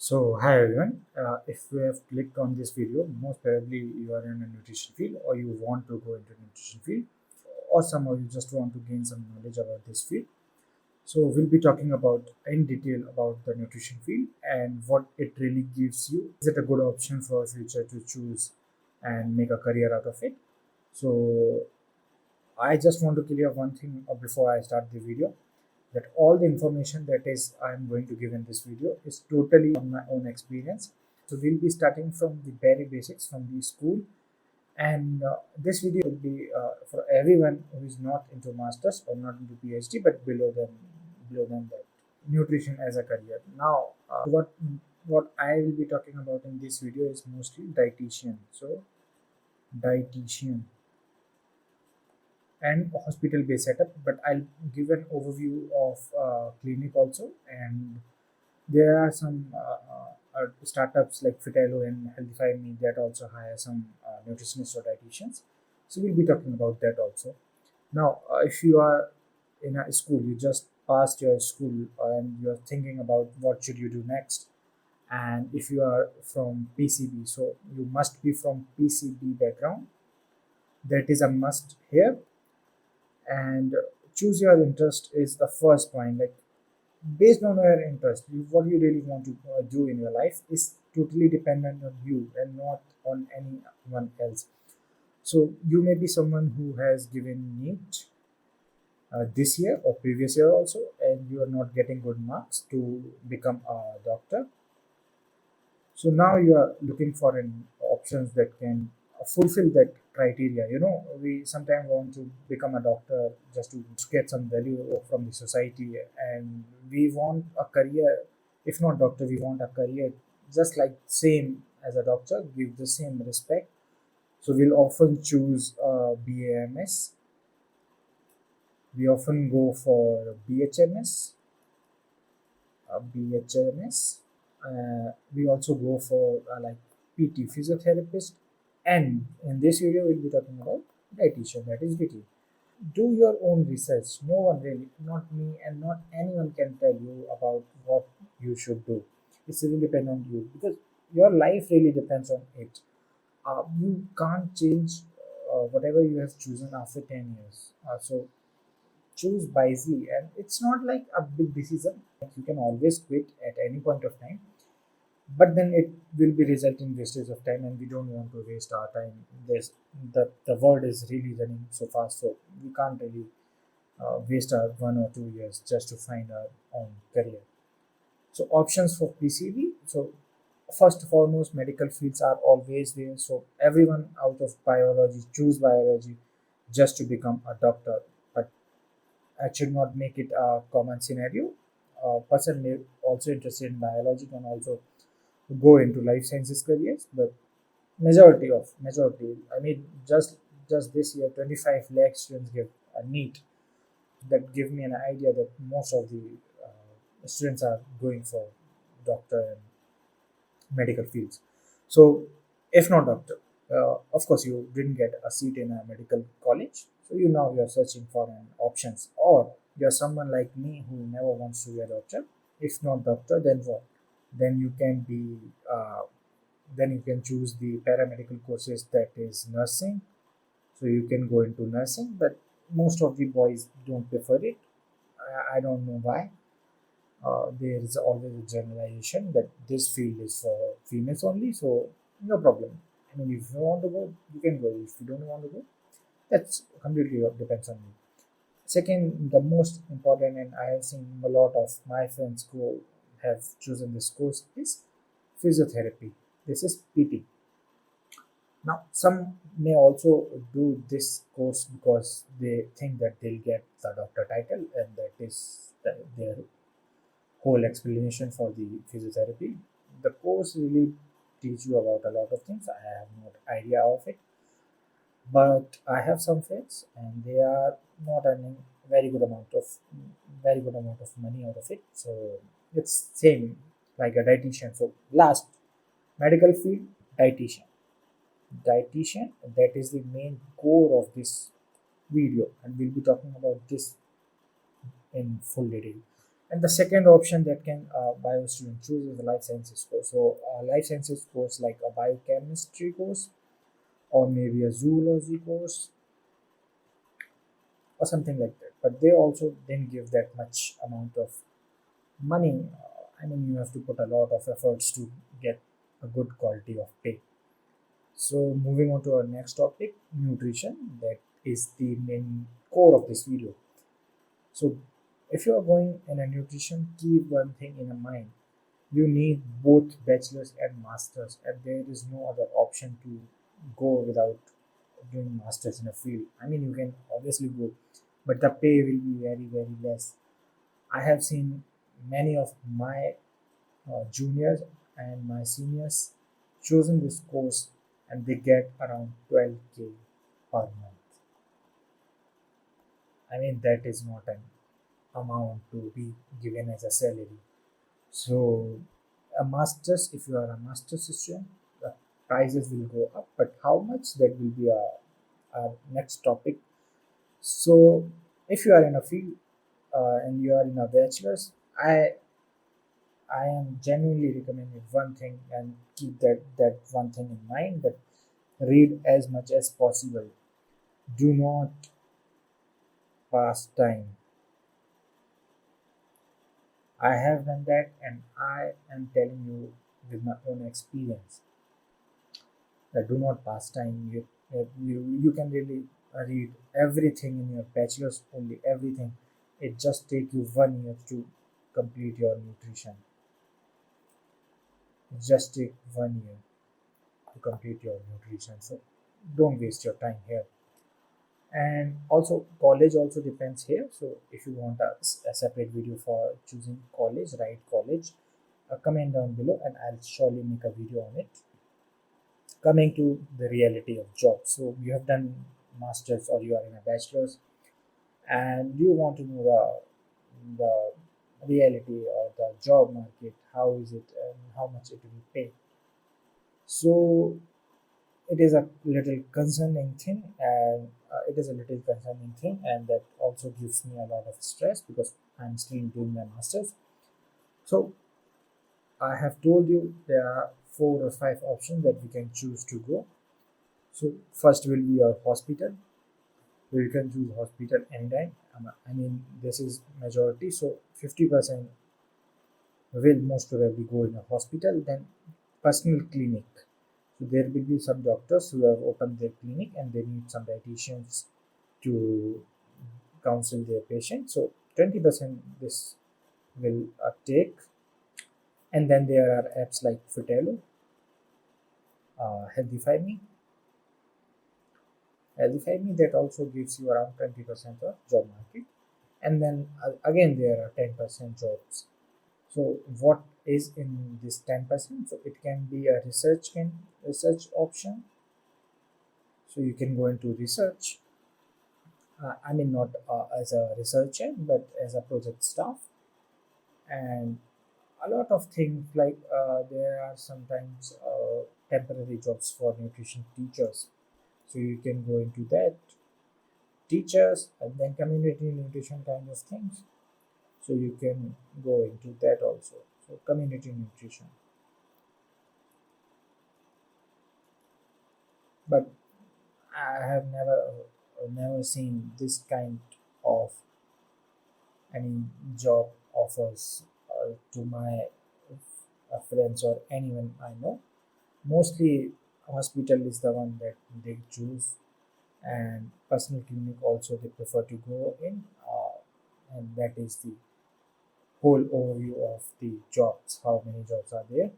So, hi everyone. If you have clicked on this video, most probably you are in a nutrition field or you want to go into nutrition field or somehow you just want to gain some knowledge about this field. So, we'll be talking about in detail about the nutrition field and what it really gives you. Is it a good option for future to choose and make a career out of it? So, I just want to clear one thing before I start the video, that all the information that is I'm going to give in this video is totally on my own experience. So we'll be starting from the very basics from the school, and this video will be for everyone who is not into masters or not into PhD but below them that nutrition as a career. Now what I will be talking about in this video is mostly dietitian. So dietitian and hospital based setup, but I'll give an overview of clinic also. And there are some startups like Fitelo and Healthify Me that also hire some nutritionists or dietitians. So we'll be talking about that also. Now, if you are in a school, you just passed your school and you're thinking about what should you do next. And if you are from PCB, so you must be from PCB background. That is a must here. And choose your interest is the first point. Like based on your interest, what you really want to do in your life is totally dependent on you and not on anyone else. So you may be someone who has given NEET this year or previous year also, and you are not getting good marks to become a doctor. So now you are looking for an options that can fulfill that criteria. We sometimes want to become a doctor just to get some value from the society, and we want a career. If not doctor, we want a career just like same as a doctor, give the same respect. So we'll often choose BAMS. We often go for BHMS. We also go for like PT, physiotherapist, and in this video we'll be talking about dietitian, that is DT. Do your own research. No one really, not me and not anyone can tell you about what you should do. It's really depend on you because your life really depends on it. You can't change whatever you have chosen after 10 years. So choose wisely, and it's not like a big decision. Like you can always quit at any point of time, but then it will be result in wastage of time, and we don't want to waste our time. The world is really running so fast, so we can't really waste our 1 or 2 years just to find our own career. So options for PCB. So first and foremost, medical fields are always there. So everyone out of biology choose biology just to become a doctor, but I should not make it a common scenario. A person may also interested in biology can also go into life sciences careers, but majority, I mean, just this year 25 lakh students give a NEET. That give me an idea that most of the students are going for doctor and medical fields. So if not doctor, of course you didn't get a seat in a medical college, so you're searching for an options, or you're someone like me who never wants to be a doctor. If not doctor, then what? Then you can be then you can choose the paramedical courses, that is nursing. So you can go into nursing, but most of the boys don't prefer it. I don't know why. There is always a generalization that this field is for females only, so no problem. I mean, if you want to go, you can go. If you don't want to go, that's completely depends on you. Second, the most important, and I have seen a lot of my friends who have chosen this course, is physiotherapy. This is PT. Now, some may also do this course because they think that they'll get the doctor title, and that is their whole explanation for the physiotherapy. The course really teach you about a lot of things. I have no idea of it, but I have some friends, and they are not earning very good amount of money out of it. So it's same like a dietitian. So last, medical field, dietitian. Dietitian, that is the main core of this video, and we'll be talking about this in full detail. And the second option that can bio student choose is the life sciences course. So life sciences course like a biochemistry course or maybe a zoology course or something like that. But they also didn't give that much amount of money. I mean, you have to put a lot of efforts to get a good quality of pay. So moving on to our next topic, nutrition. That is the main core of this video. So if you are going in a nutrition, keep one thing in mind. You need both bachelor's and master's, and there is no other option to go without doing masters in a field. I mean, you can obviously go, but the pay will be very, very less. I have seen many of my juniors and my seniors chosen this course and they get around 12K per month. I mean, that is not an amount to be given as a salary. So, a master's, if you are a master's student, the prices will go up, but how much that will be our next topic. So, if you are in a field and you are in a bachelor's, I am genuinely recommending one thing and keep that one thing in mind, that read as much as possible. Do not pass time. I have done that and I am telling you with my own experience that do not pass time. You can really read everything in your bachelor's, only everything. It just take you 1 year to complete your nutrition. It just take 1 year to complete your nutrition. So don't waste your time here. And also college also depends here. So if you want a separate video for choosing college, right college, comment down below and I'll surely make a video on it. Coming to the reality of jobs, so you have done masters or you are in a bachelor's and you want to know the reality or the job market, how is it and how much it will pay. So it is a little concerning thing, and that also gives me a lot of stress because I'm still doing my masters. So I have told you there are 4 or 5 options that we can choose to go. So first will be your hospital. So you can choose hospital anytime. I mean, this is majority, so 50% will most probably go in a hospital. Then personal clinic. So there will be some doctors who have opened their clinic and they need some dietitians to counsel their patients. So 20% this will take. And then there are apps like Fitelo, Healthify Me. Healthify Me that also gives you around 20% of job market. And then again there are 10% jobs. So what is in this 10%? So it can be a research option. So you can go into research. I mean, not as a researcher, but as a project staff. And a lot of things like there are sometimes temporary jobs for nutrition teachers. So you can go into that, teachers, and then community nutrition kind of things. So you can go into that also. So community nutrition. But I have never seen this kind of any job offers to my friends or anyone I know. Mostly hospital is the one that they choose, and personal clinic also they prefer to go in, and that is the whole overview of the jobs, how many jobs are there.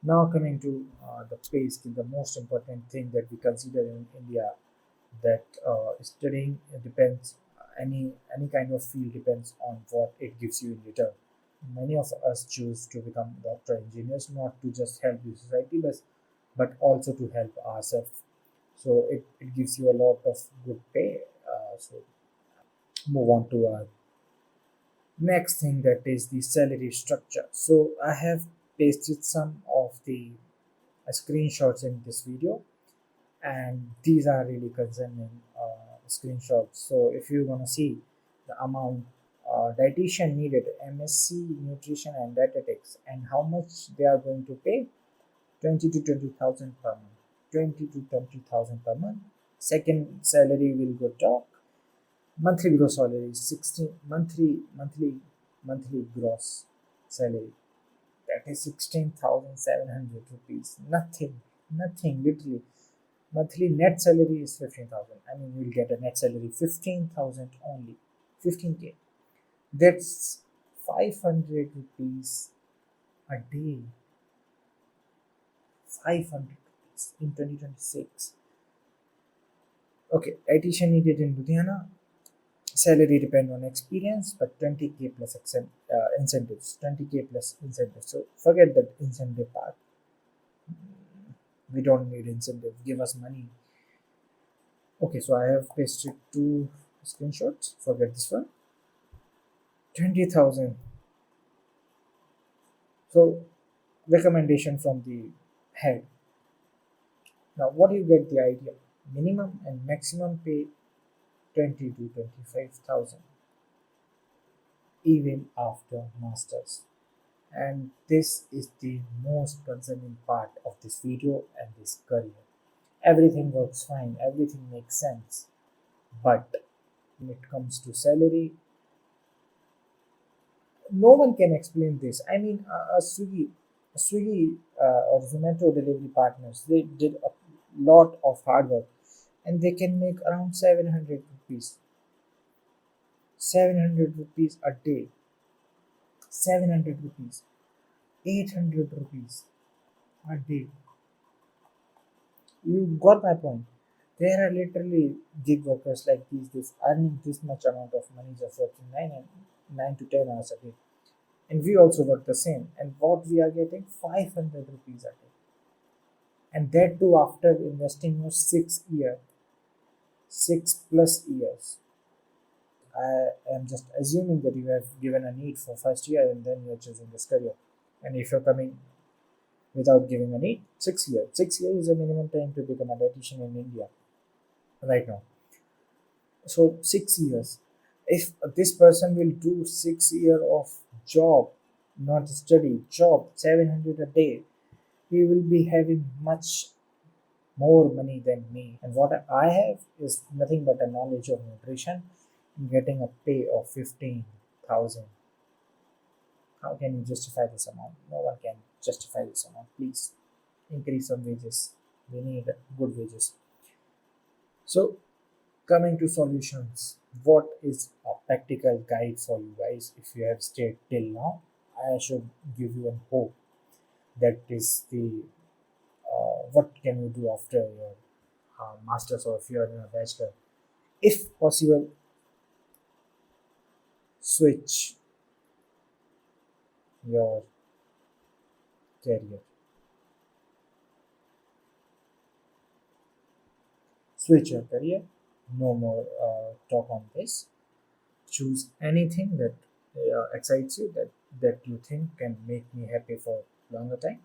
Now coming to the pay scale, the most important thing that we consider in India, that studying depends, any kind of field depends on what it gives you in return. Many of us choose to become doctor engineers not to just help the society but also to help ourselves. So it gives you a lot of good pay. So move on to our next thing, that is the salary structure. So I have pasted some of the screenshots in this video, and these are really concerning screenshots. So if you want to see the amount dietitian needed MSc Nutrition and Dietetics, and how much they are going to pay? 20 to 20,000 per month. 20 to 20,000 per month. Second salary will go top. Monthly gross salary is 16 monthly gross salary. That is 16,700 rupees. Nothing literally. Monthly net salary is 15,000. I mean, you'll get a net salary 15,000 only. 15k. That's 500 rupees a day. 500 rupees in 2026. Okay, dietitian needed in Ludhiana. Salary depend on experience, but 20k plus incentives. 20k plus incentives. So forget that incentive part. We don't need incentive. Give us money. Okay, so I have pasted two screenshots. Forget this one. 20,000. So recommendation from the head. Now, what do you get the idea? Minimum and maximum pay 20 to 25,000 even after masters. And this is the most concerning part of this video and this career. Everything works fine, everything makes sense, but when it comes to salary, no one can explain this. I mean, a Swiggy or Zomato delivery partners, they did a lot of hard work, and they can make around 700 rupees. 700 rupees a day. 700 rupees. 800 rupees a day. You got my point. There are literally gig workers like these, this earning this much amount of money just working 9 to 10 hours a day. And we also work the same. And what we are getting? 500 rupees a day. And that too after investing your 6 year, 6 plus years. I am just assuming that you have given a need for first year and then you're choosing this career. And if you're coming without giving a need, 6 years. 6 years is a minimum time to become a dietitian in India right now. So 6 years. If this person will do 6 year of job, not study, job, 700 a day, he will be having much more money than me. And what I have is nothing but a knowledge of nutrition, getting a pay of 15,000. How can you justify this amount? No one can justify this amount. Please increase some wages. We need good wages. So, coming to solutions, what is a practical guide for you guys? If you have stayed till now, I should give you a hope. That is the what can you do after your masters, or if you are in a bachelor. If possible, switch your career. Switch your career. No more talk on this. Choose anything that excites you, that you think can make me happy for longer time.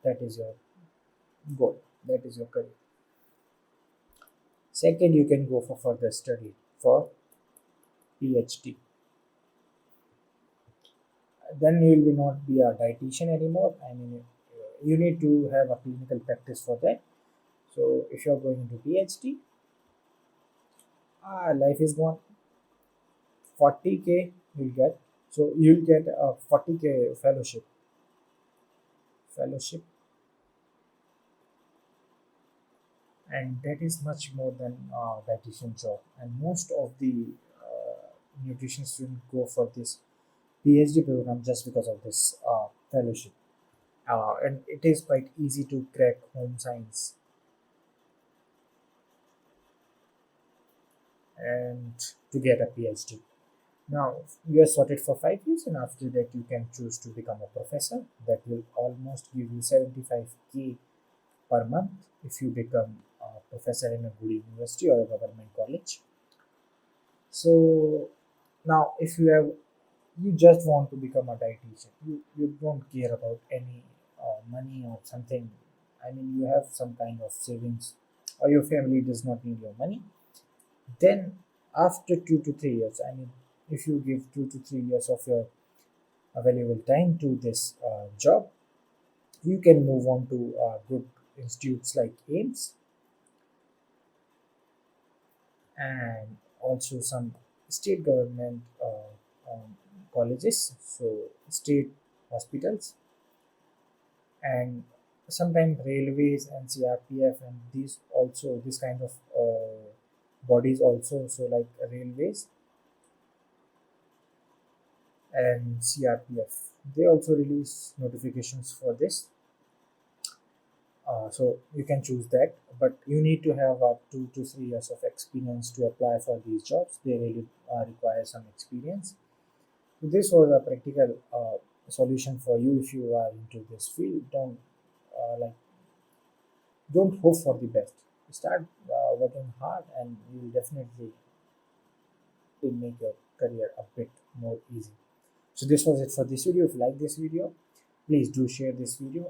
That is your goal. That is your career. Second, you can go for further study for PhD. Then you will not be a dietitian anymore. I mean, you need to have a clinical practice for that. So if you are going into PhD, life is gone. 40k you'll get. So you'll get a 40k fellowship, and that is much more than a dietitian job. And most of the nutrition students go for this PhD program just because of this fellowship. And it is quite easy to crack home science and to get a PhD. Now you are sorted for 5 years, and after that you can choose to become a professor. That will almost give you 75k per month if you become a professor in a good university or a government college. So now, if you just want to become a dietitian, you don't care about any money or something. I mean, you have some kind of savings, or your family does not need your money. Then after 2 to 3 years, I mean, if you give 2 to 3 years of your valuable time to this job, you can move on to good institutes like AIMS and also some state government colleges, so state hospitals, and sometimes railways and CRPF and these also this kind of bodies also, so like railways and CRPF, they also release notifications for this. So you can choose that, but you need to have 2 to 3 years of experience to apply for these jobs. They really require some experience. This was a practical solution for you if you are into this field. Don't hope for the best. Start working hard, and you will definitely will make your career a bit more easy. So this was it for this video. If you like this video, please do share this video